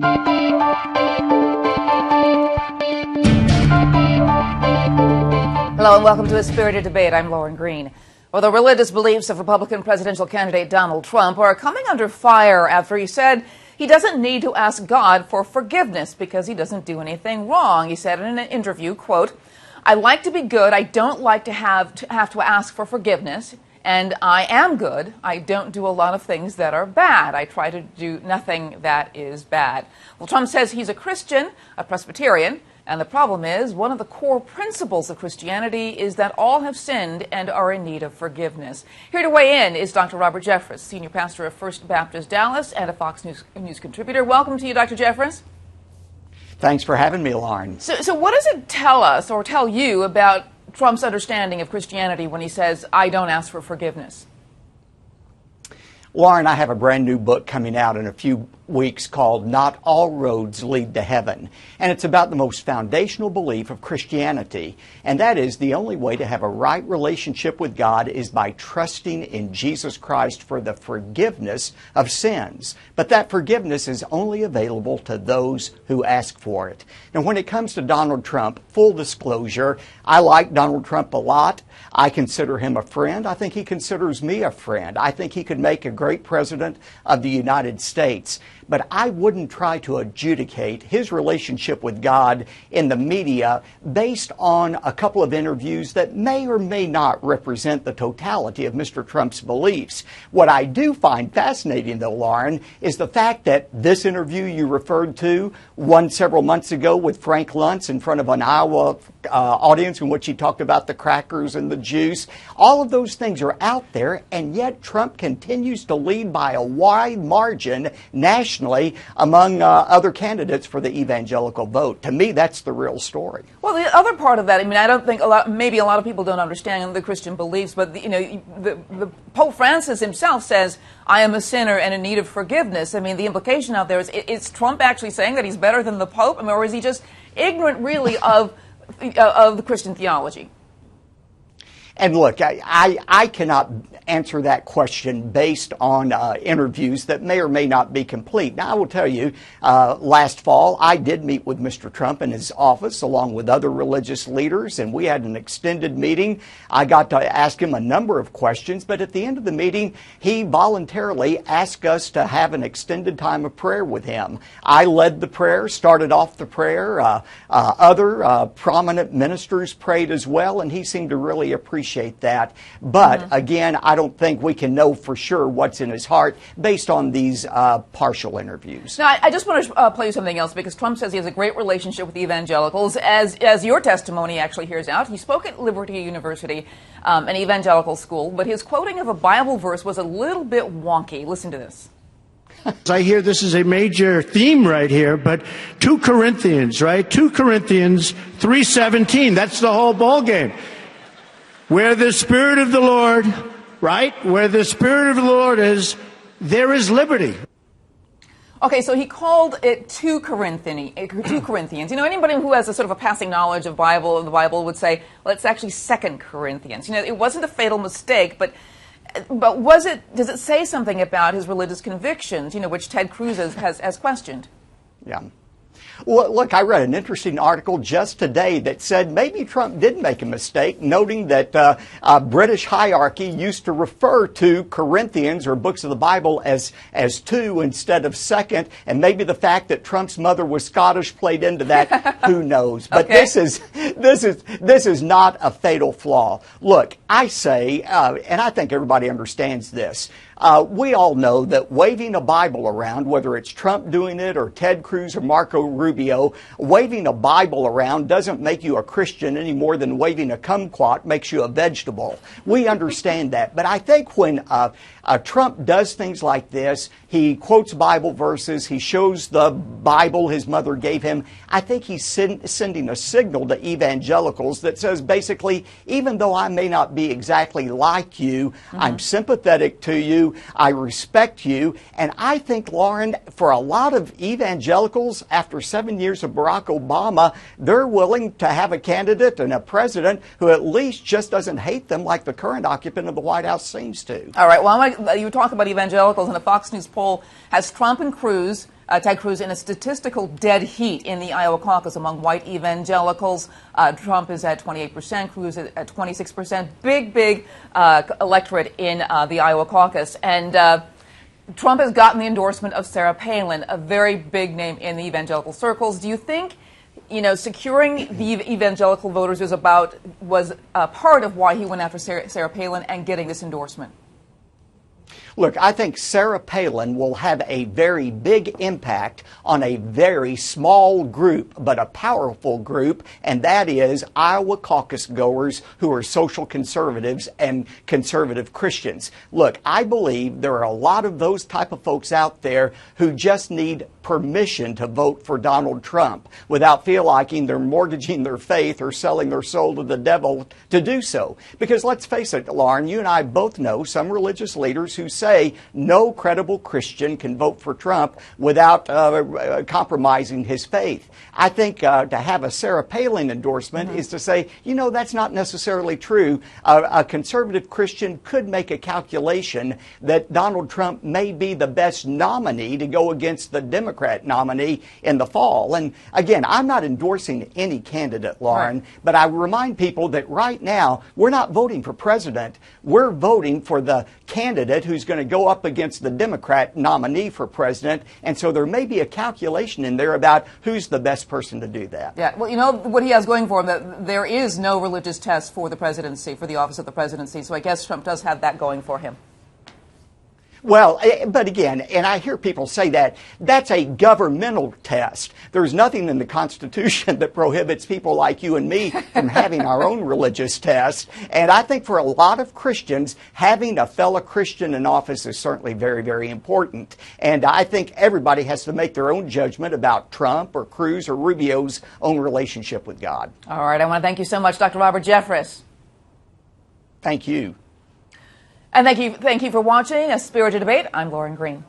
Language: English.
Hello and welcome to A Spirited Debate. I'm Lauren Green. Well, the religious beliefs of Republican presidential candidate Donald Trump are coming under fire after he said he doesn't need to ask God for forgiveness because he doesn't do anything wrong. He said in an interview, quote, "I like to be good. I don't like to have to ask for forgiveness. And I am good. I don't do a lot of things that are bad. I try to do nothing that is bad." Well, Trump says he's a Christian, a Presbyterian, and the problem is one of the core principles of Christianity is that all have sinned and are in need of forgiveness. Here to weigh in is Dr. Robert Jeffress, senior pastor of First Baptist Dallas and a Fox News contributor. Welcome to you, Dr. Jeffress. Thanks for having me, Lauren. So what does it tell us or tell you about Trump's understanding of Christianity when he says, "I don't ask for forgiveness"? Lauren, I have a brand new book coming out in a few weeks called Not All Roads Lead to Heaven. And it's about the most foundational belief of Christianity. And that is the only way to have a right relationship with God is by trusting in Jesus Christ for the forgiveness of sins. But that forgiveness is only available to those who ask for it. Now, when it comes to Donald Trump, full disclosure, I like Donald Trump a lot. I consider him a friend. I think he considers me a friend. I think he could make a great president of the United States. But I wouldn't try to adjudicate his relationship with God in the media based on a couple of interviews that may or may not represent the totality of Mr. Trump's beliefs. What I do find fascinating, though, Lauren, is the fact that this interview you referred to, one several months ago with Frank Luntz in front of an Iowa audience in which he talked about the crackers and the juice, all of those things are out there, and yet Trump continues to lead by a wide margin nationally among other candidates for the evangelical vote. To me, that's the real story. Well, the other part of that, I mean, I don't think maybe a lot of people don't understand the Christian beliefs, but the Pope Francis himself says, "I am a sinner and in need of forgiveness." I mean, the implication out there is Trump actually saying that he's better than the Pope? I mean, or is he just ignorant, really, of the Christian theology? And look, I cannot answer that question based on interviews that may or may not be complete. Now, I will tell you, last fall, I did meet with Mr. Trump in his office along with other religious leaders, and we had an extended meeting. I got to ask him a number of questions, but at the end of the meeting, he voluntarily asked us to have an extended time of prayer with him. I led the prayer, started off the prayer. Other prominent ministers prayed as well, and he seemed to really appreciate that. But again, I don't think we can know for sure what's in his heart based on these partial interviews. Now, I just want to play you something else because Trump says he has a great relationship with evangelicals. As your testimony actually hears out, he spoke at Liberty University, an evangelical school, but his quoting of a Bible verse was a little bit wonky. Listen to this. I hear this is a major theme right here, but 2 Corinthians, right? 2 Corinthians 3:17, that's the whole ball game. Where the Spirit of the Lord, right? Where the Spirit of the Lord is, there is liberty. Okay, so he called it 2 Corinthians. You know, anybody who has a sort of a passing knowledge of the Bible would say, well, it's actually 2 Corinthians. You know, it wasn't a fatal mistake, but does it say something about his religious convictions, you know, which Ted Cruz has questioned? Yeah. Well, look, I read an interesting article just today that said maybe Trump did make a mistake, noting that British hierarchy used to refer to Corinthians or books of the Bible as 2 instead of 2nd, and maybe the fact that Trump's mother was Scottish played into that. Who knows? But okay. This is not a fatal flaw. Look, I say, and I think everybody understands this. We all know that waving a Bible around, whether it's Trump doing it or Ted Cruz or Marco Rubio, waving a Bible around doesn't make you a Christian any more than waving a kumquat makes you a vegetable. We understand that. But I think when Trump does things like this, he quotes Bible verses, he shows the Bible his mother gave him, I think he's sending a signal to evangelicals that says basically, even though I may not be exactly like you, I'm sympathetic to you, I respect you, and I think, Lauren, for a lot of evangelicals, after 7 years of Barack Obama, they're willing to have a candidate and a president who at least just doesn't hate them like the current occupant of the White House seems to. All right, well, you talk about evangelicals, and the Fox News poll has Trump and Cruz Ted Cruz in a statistical dead heat in the Iowa caucus among white evangelicals. Trump is at 28%, Cruz at 26%. Big electorate in the Iowa caucus. And Trump has gotten the endorsement of Sarah Palin, a very big name in the evangelical circles. Do you think, securing the evangelical voters was part of why he went after Sarah Palin and getting this endorsement? Look, I think Sarah Palin will have a very big impact on a very small group, but a powerful group, and that is Iowa caucus goers who are social conservatives and conservative Christians. Look, I believe there are a lot of those type of folks out there who just need permission to vote for Donald Trump without feeling like they're mortgaging their faith or selling their soul to the devil to do so. Because let's face it, Lauren, you and I both know some religious leaders who say no credible Christian can vote for Trump without compromising his faith. I think to have a Sarah Palin endorsement is to say, that's not necessarily true. A conservative Christian could make a calculation that Donald Trump may be the best nominee to go against the Democrat nominee in the fall. And again, I'm not endorsing any candidate, Lauren, right, but I remind people that right now we're not voting for president. We're voting for the candidate who's going to go up against the Democrat nominee for president. And so there may be a calculation in there about who's the best person to do that. Yeah, well, what he has going for him, that there is no religious test for the presidency, for the office of the presidency. So I guess Trump does have that going for him. Well, but again, and I hear people say that's a governmental test. There's nothing in the Constitution that prohibits people like you and me from having our own religious test. And I think for a lot of Christians, having a fellow Christian in office is certainly very, very important. And I think everybody has to make their own judgment about Trump or Cruz or Rubio's own relationship with God. All right. I want to thank you so much, Dr. Robert Jeffress. Thank you. And thank you for watching A Spirited Debate. I'm Lauren Green.